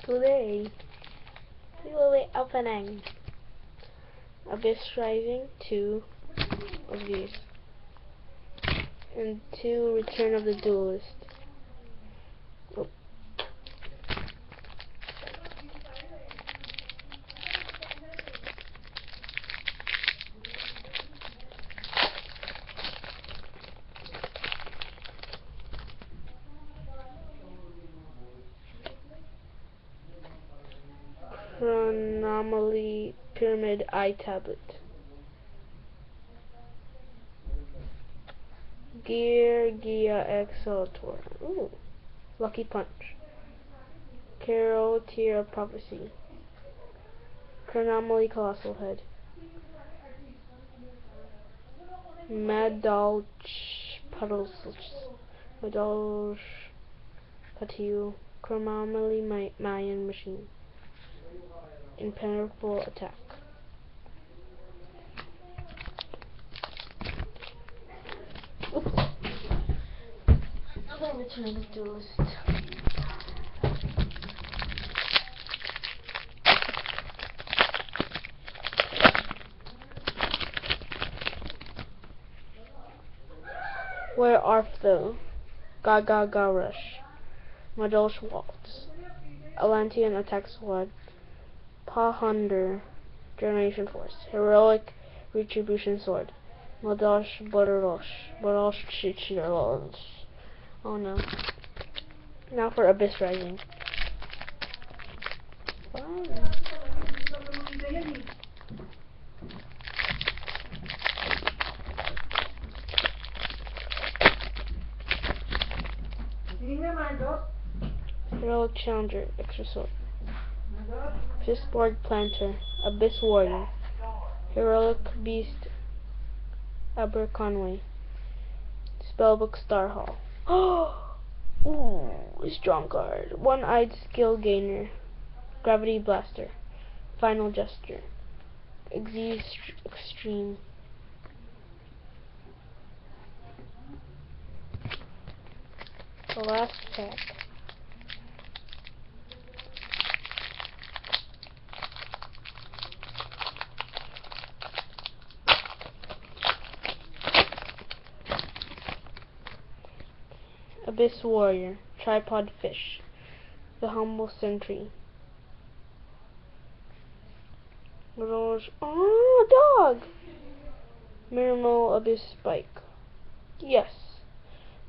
Today we will be opening Abyss Rising 2 of these and 2 Return of the Duelist. Oh. Chronomaly Pyramid Eye Tablet. Gear Gia Exaltor. Ooh. Lucky Punch. Carol Tear of Prophecy. Chronomaly Colossal Head. Madolch Puddles. Madolch Patiu. Chronomaly Mayan Machine. Impenetrable Attack. Oops. Another Return of the Duelist. Where art thou? Gaga Rush. Madolch Waltz. Atlantean Attack Squad. Pahunder Generation Force. Heroic Retribution Sword. Madolch Borosh Chichirosh. Oh no. Now for Abyss Rising. Wow. Heroic Challenger, Extra Sword. Fistboard Planter, Abyss Warrior. Heroic Beast, Aberconway. Spellbook Starhall. Ooh, strong card. One-Eyed Skill Gainer. Gravity Blaster. Final Gesture. Extreme. The last pack. Abyss Warrior. Tripod Fish. The Humble Sentry. Oh, dog! Miracle Abyss Spike. Yes.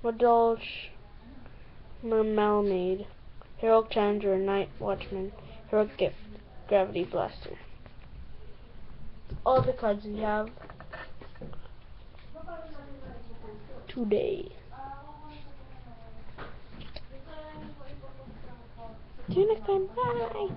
Madolch Mermalmaid. Heroic Challenger, Night Watchman. Heroic Gift, Gravity Blaster. All the cards we have today. See you next time. Bye.